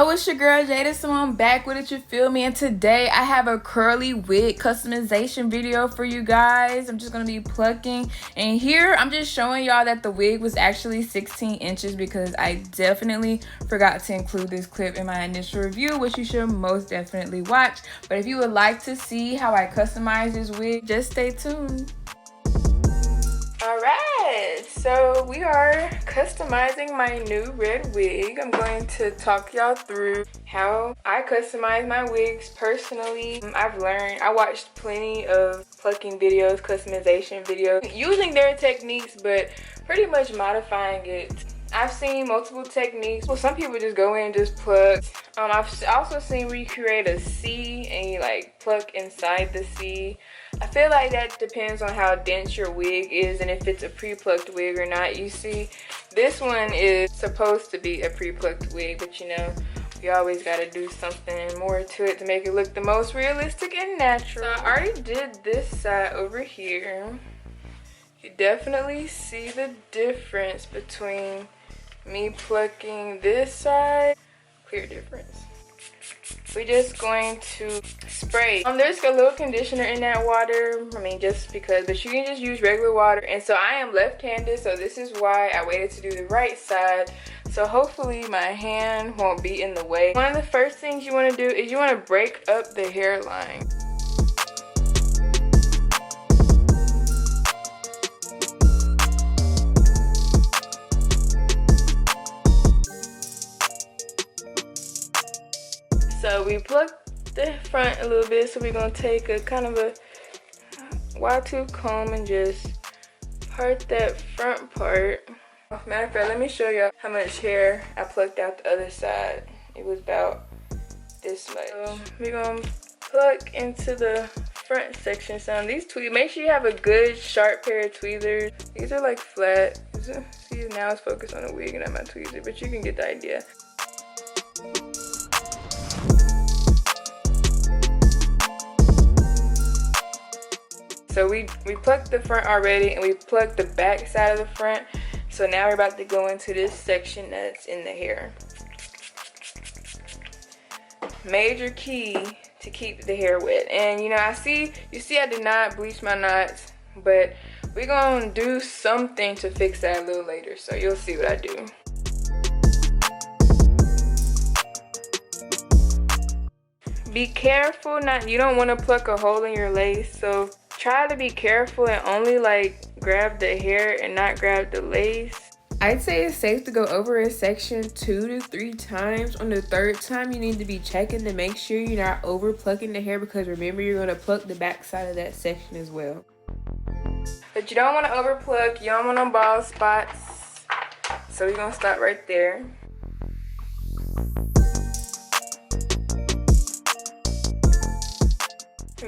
So it's your girl Jada, so I'm back with it, you feel me? And today I have a curly wig customization video for you guys. I'm just gonna be plucking, and here I'm just showing y'all that the wig was actually 16 inches because I definitely forgot to include this clip in my initial review, which you should most definitely watch. But if you would like to see how I customize this wig, just stay tuned. Alright, so we are customizing my new red wig. I'm going to talk y'all through how I customize my wigs personally. I watched plenty of plucking videos, customization videos, using their techniques, but pretty much modifying it. I've seen multiple techniques. Well, some people just go in and just pluck. I've also seen where you create a C and you like pluck inside the C. I feel like that depends on how dense your wig is and if it's a pre-plucked wig or not. You see, this one is supposed to be a pre-plucked wig, but you know, you always gotta do something more to it to make it look the most realistic and natural. So I already did this side over here. You definitely see the difference between me plucking this side. Clear difference. We're just going to spray. There's a little conditioner in that water. I mean, just because, but you can just use regular water. And so I am left-handed, so this is why I waited to do the right side. So hopefully my hand won't be in the way. One of the first things you want to do is you want to break up the hairline. So we plucked the front a little bit, so we're gonna take a kind of a wide tooth comb and just part that front part. Matter of fact, let me show y'all how much hair I plucked out the other side. It was about this much. So we're gonna pluck into the front section. So these tweezers, make sure you have a good sharp pair of tweezers. These are like flat. See, now it's focused on the wig and not my tweezer, but you can get the idea. So we plucked the front already, and we plucked the back side of the front. So now we're about to go into this section that's in the hair. Major key to keep the hair wet. And you know, you see I did not bleach my knots, but we're gonna do something to fix that a little later. So you'll see what I do. Be careful, you don't want to pluck a hole in your lace, so try to be careful and only like grab the hair and not grab the lace. I'd say it's safe to go over a section 2 to 3 times. On the 3rd time, you need to be checking to make sure you're not over plucking the hair, because remember, you're going to pluck the back side of that section as well. But you don't want to over pluck, you don't want no bald spots. So we're going to stop right there.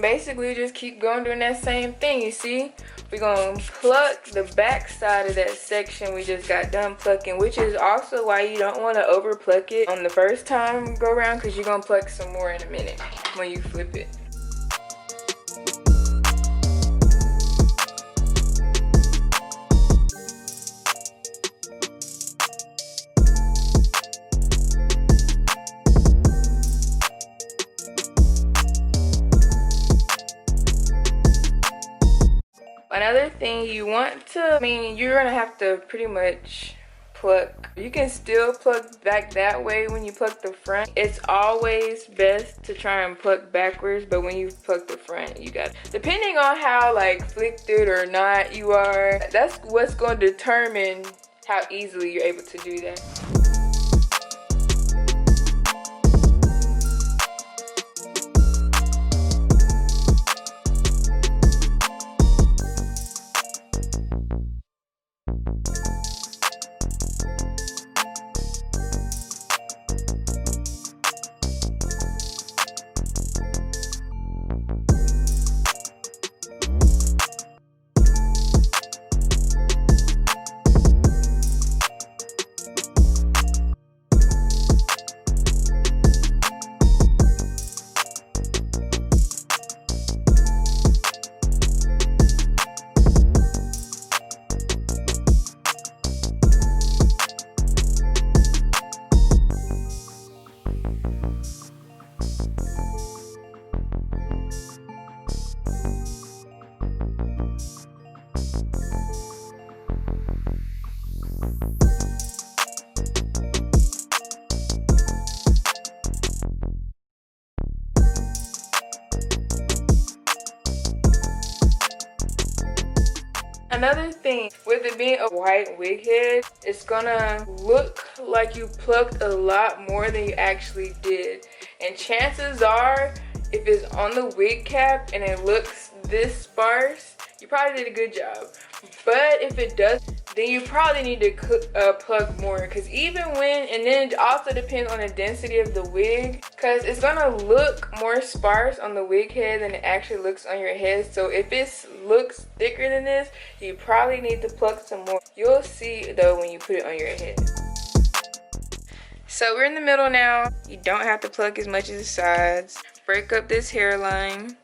Basically, just keep going doing that same thing. You see, we're gonna pluck the back side of that section we just got done plucking, which is also why you don't want to over pluck it on the first time go around, because you're gonna pluck some more in a minute when you flip it. Another thing you want to, you're gonna have to pretty much pluck. You can still pluck back that way when you pluck the front. It's always best to try and pluck backwards, but when you pluck the front, you got, depending on how like flicked or not you are, that's what's going to determine how easily you're able to do that. Another thing, with it being a white wig head, it's gonna look like you plucked a lot more than you actually did. And chances are, if it's on the wig cap and it looks this sparse, you probably did a good job. But if it does, then you probably need to pluck more, because even when, and then it also depends on the density of the wig, because it's gonna look more sparse on the wig head than it actually looks on your head. So if it looks thicker than this, you probably need to pluck some more. You'll see though when you put it on your head. So we're in the middle now. You don't have to pluck as much as the sides. Break up this hairline.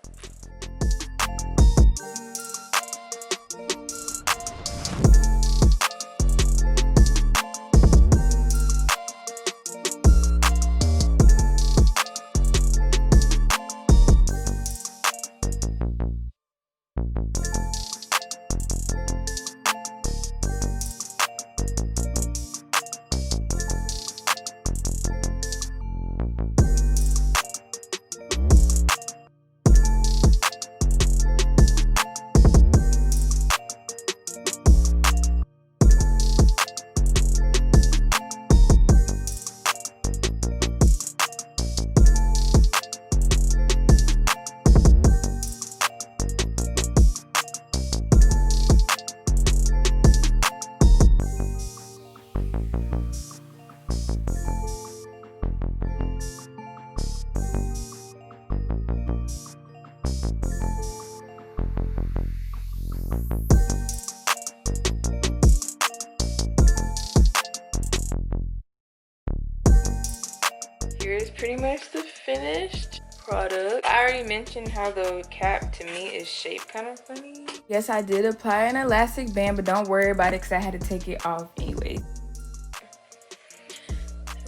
Here's pretty much the finished product. I already mentioned how the cap to me is shaped kind of funny. Yes, I did apply an elastic band, but don't worry about it because I had to take it off anyway.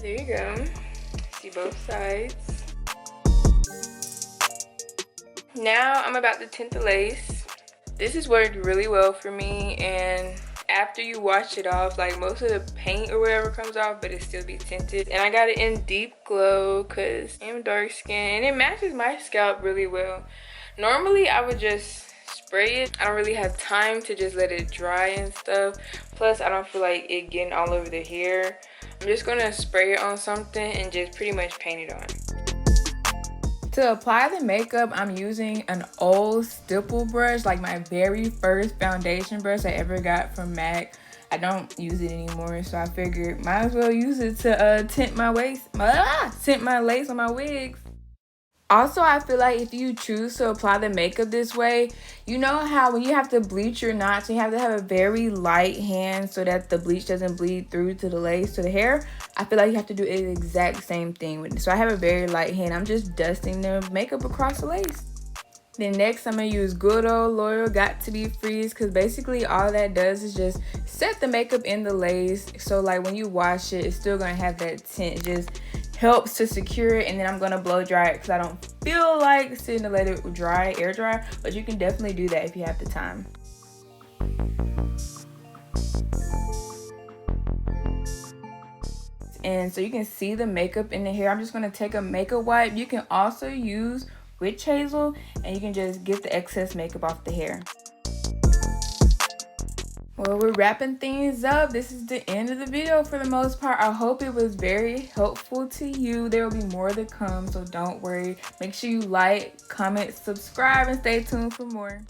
There you go. See both sides. Now I'm about to tint the lace. This has worked really well for me, and after you wash it off, like most of the paint or whatever comes off, but it still be tinted. And I got it in deep glow because I'm dark skinned and it matches my scalp really well. Normally I would just spray it. I don't really have time to just let it dry and stuff. Plus I don't feel like it getting all over the hair. I'm just gonna spray it on something and just pretty much paint it on. To apply the makeup, I'm using an old stipple brush, like my very first foundation brush I ever got from MAC. I don't use it anymore, so I figured might as well use it to tint my lace on my wigs. Also, I feel like if you choose to apply the makeup this way, you know how when you have to bleach your knots, you have to have a very light hand so that the bleach doesn't bleed through to the lace, to the hair. I feel like you have to do the exact same thing with it. So I have a very light hand. I'm just dusting the makeup across the lace. Then next, I'm going to use good old Loyal Got To Be Freeze, because basically all that does is just set the makeup in the lace. So like when you wash it, it's still going to have that tint. It just helps to secure it. And then I'm going to blow dry it because I don't feel like sitting to let it dry, air dry. But you can definitely do that if you have the time. And so you can see the makeup in the hair. I'm just going to take a makeup wipe. You can also use witch hazel and you can just get the excess makeup off the hair. Well, we're wrapping things up. This is the end of the video for the most part. I hope it was very helpful to you. There will be more to come, so don't worry. Make sure you like, comment, subscribe, and stay tuned for more.